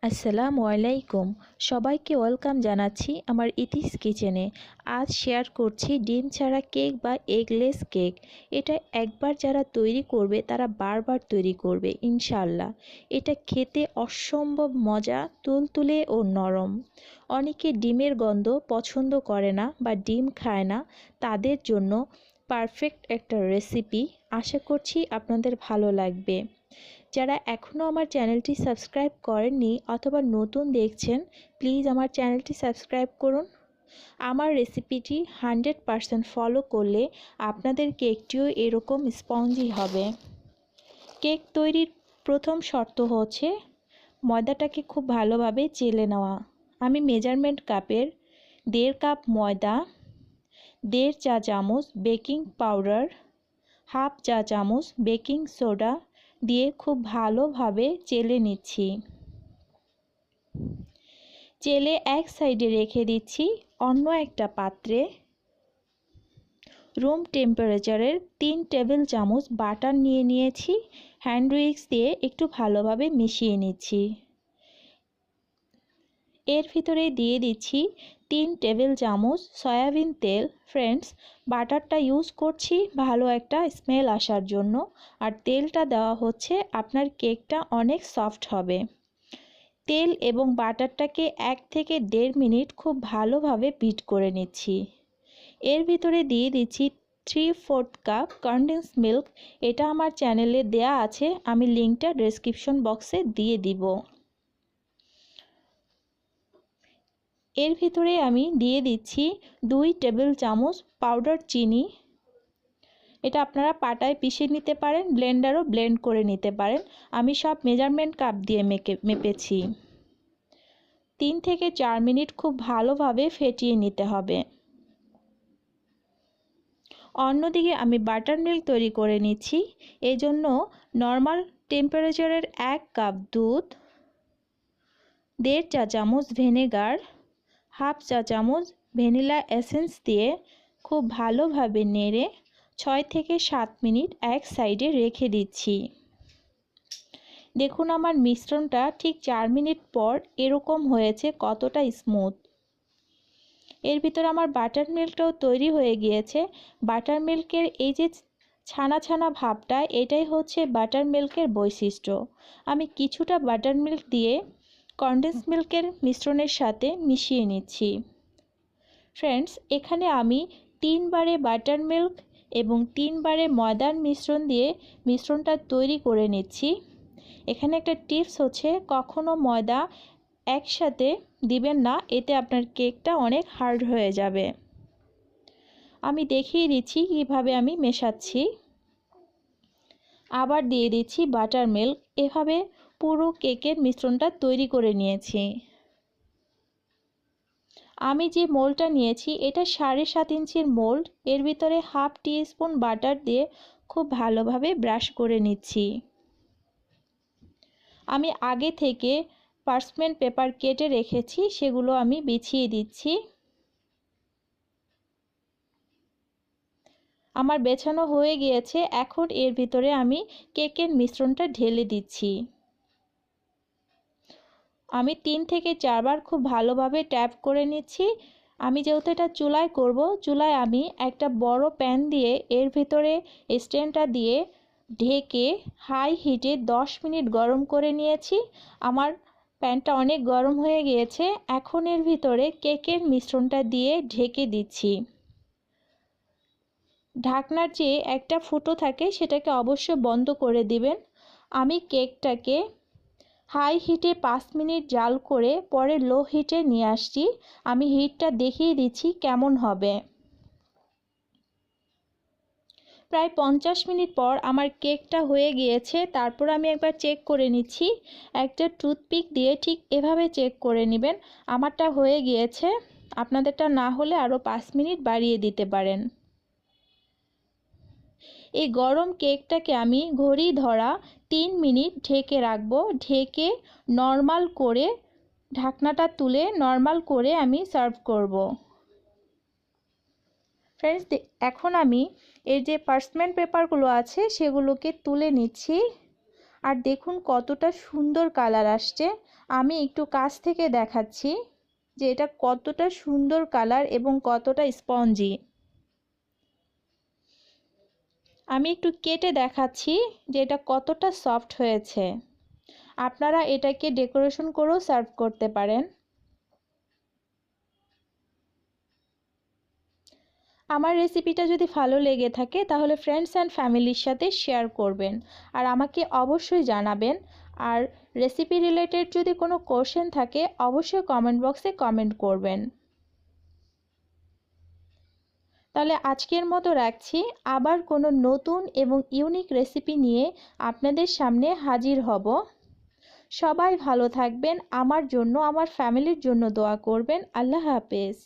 আসসালামু আলাইকুম। সবাইকে ওয়েলকাম জানাচ্ছি আমার ইতিস কিচেনে। আজ শেয়ার করছি ডিম ছাড়া কেক বা এগলেস কেক। এটা একবার যারা তৈরি করবে তারা বারবার তৈরি করবে ইনশাআল্লাহ। এটা খেতে অসম্ভব মজা, তুলতুলে ও নরম। অনেকে ডিমের গন্ধ পছন্দ করে না বা ডিম খায় না, তাদের জন্য পারফেক্ট একটা রেসিপি। আশা করছি আপনাদের ভালো লাগবে। যারা এখনও আমার চ্যানেলটি সাবস্ক্রাইব করেননি অথবা নতুন দেখছেন, প্লিজ আমার চ্যানেলটি সাবস্ক্রাইব করুন। আমার রেসিপিটি 100% ফলো করলে আপনাদের কেকটিও এরকম স্পঞ্জি হবে। কেক তৈরির প্রথম শর্ত হচ্ছে ময়দাটাকে খুব ভালোভাবে চেলে নেওয়া। আমি মেজারমেন্ট কাপের 1.5 কাপ ময়দা, 1.5 চা চামচ বেকিং পাউডার, 1/2 চা চামচ বেকিং সোডা দিয়ে খুব ভালোভাবে চেলে নিচ্ছি। চেলে এক সাইডে রেখে দিচ্ছি। অন্য একটা পাত্রে রুম টেম্পারেচারের 3 টেবিল চামচ বাটার নিয়ে নিয়েছি। হ্যান্ড উইক্স দিয়ে একটু ভালোভাবে মিশিয়ে নিচ্ছি। এর ভিতরে দিয়ে দিচ্ছি 3 টেবিল চামচ সয়াবিন তেল। ফ্রেন্ডস, বাটারটা ইউজ করছি ভালো একটা স্মেল আসার জন্য, আর তেলটা দেওয়া হচ্ছে আপনার কেকটা অনেক সফট হবে। তেল এবং বাটারটাকে 1 থেকে 1.5 মিনিট খুব ভালোভাবে বিট করে নিচ্ছি। এর ভিতরে দিয়ে দিচ্ছি 3/4 কাপ কনডেন্স মিল্ক। এটা আমার চ্যানেলে দেয়া আছে, আমি লিঙ্কটা ডেসক্রিপশন বক্সে দিয়ে দিব। এর ভিতরে আমি দিয়ে দিচ্ছি 2 টেবিল চামচ পাউডার চিনি। এটা আপনারা পাটায় পিষে নিতে পারেন, ব্লেন্ডারও ব্লেন্ড করে নিতে পারেন। আমি সব মেজারমেন্ট কাপ দিয়ে মেপেছি। 3 থেকে 4 মিনিট খুব ভালোভাবে ফেটিয়ে নিতে হবে। অন্যদিকে আমি বাটার মিল্ক তৈরি করে নিচ্ছি। এই জন্য নর্মাল টেম্পারেচারের 1 কাপ দুধ, 1.5 চা চামচ ভিনেগার, 1/2 চা চামচ ভ্যানিলা এসেন্স দিয়ে খুব ভালোভাবে নেড়ে 6 থেকে 7 মিনিট এক সাইডে রেখে দিচ্ছি। দেখুন আমার মিশ্রণটা ঠিক 4 মিনিট পর এরকম হয়েছে, কতটা স্মুথ। এর ভিতরে আমার বাটার মিল্কটাও তৈরি হয়ে গিয়েছে। বাটার মিল্কের এই যে ছানা ছানা ভাবটা, এটাই হচ্ছে বাটার মিল্কের বৈশিষ্ট্য। আমি কিছুটা বাটার মিল্ক দিয়ে কনডেন্স মিল্কের মিশ্রণের সাথে মিশিয়ে নিচ্ছি। ফ্রেন্ডস, এখানে আমি 3 বারে বাটার মিল্ক এবং 3 বারে ময়দার মিশ্রণ দিয়ে মিশ্রণটা তৈরি করে নিচ্ছি। এখানে একটা টিপস হচ্ছে, কখনো ময়দা একসাথে দিবেন না, এতে আপনার কেকটা অনেক হার্ড হয়ে যাবে। আমি দেখিয়ে দিচ্ছি কিভাবে আমি মেশাচ্ছি। আবার দিয়ে দিচ্ছি বাটার মিল্ক। এভাবে পুরো কেকের মিশ্রণটা তৈরি করে নিয়েছি। আমি যে মোল্ডটা নিয়েছি এটা 7.5 ইঞ্চির মোল্ড। এর ভিতরে 1/2 টিস্পুন বাটার দিয়ে খুব ভালোভাবে ব্রাশ করে নিচ্ছি। আমি আগে থেকে পার্চমেন্ট পেপার কেটে রেখেছি, সেগুলো আমি বিছিয়ে দিচ্ছি। আমার বেছানো হয়ে গিয়েছে। এখন এর ভিতরে আমি কেকের মিশ্রণটা ঢেলে দিচ্ছি। আমি 3 থেকে 4 বার খুব ভালোভাবে ট্যাপ করে নিচ্ছি। আমি যেহেতু এটা চুলায় করব, চুলায় আমি একটা বড় প্যান দিয়ে এর ভিতরে স্ট্যান্ডটা দিয়ে ঢেকে হাই হিটে 10 মিনিট গরম করে নিয়েছি। আমার প্যানটা অনেক গরম হয়ে গিয়েছে। এখন এর ভিতরে কেকের মিশ্রণটা দিয়ে ঢেকে দিচ্ছি। ঢাকনার যে একটা ফুটো থাকে সেটাকে অবশ্যই বন্ধ করে দিবেন। আমি কেকটাকে হাই হিটে 5 মিনিট জাল করে পরে লো হিটে নিয়ে আসছি। আমি হিটটা দেখিয়ে দিচ্ছি কেমন হবে। প্রায় 50 মিনিট পর আমার কেকটা হয়ে গিয়েছে। তারপর আমি একবার চেক করে নিচ্ছি। একটা টুথপিক দিয়ে ঠিক এভাবে চেক করে নেবেন। আমারটা হয়ে গিয়েছে, আপনাদেরটা না হলে আরও 5 মিনিট বাড়িয়ে দিতে পারেন। এই গরম কেকটাকে আমি ঘড়ি ধরা 3 মিনিট ঢেকে রাখবো। ঢেকে নর্মাল করে ঢাকনাটা তুলে নর্মাল করে আমি সার্ভ করব। ফ্রেন্ডস, এখন আমি এই যে পার্চমেন্ট পেপারগুলো আছে সেগুলোকে তুলে নিচ্ছি। আর দেখুন কতটা সুন্দর কালার আসছে। আমি একটু কাছ থেকে দেখাচ্ছি যে এটা কতটা সুন্দর কালার এবং কতটা স্পঞ্জি। আমি একটু কেটে দেখাচ্ছি যে এটা কতটা সফট হয়েছে। আপনারা এটাকে ডেকোরেশন করেও সার্ভ করতে পারেন। আমার রেসিপিটা যদি ভালো লেগে থাকে তাহলে ফ্রেন্ডস অ্যান্ড ফ্যামিলির সাথে শেয়ার করবেন আর আমাকে অবশ্যই জানাবেন। আর রেসিপি রিলেটেড যদি কোনো কোশ্চেন থাকে অবশ্যই কমেন্ট বক্সে কমেন্ট করবেন। তাহলে আজকের মতো রাখছি, আবার কোনো নতুন এবং ইউনিক রেসিপি নিয়ে আপনাদের সামনে হাজির হব। সবাই ভালো থাকবেন, আমার জন্য আমার ফ্যামিলির জন্য দোয়া করবেন। আল্লাহ হাফেজ।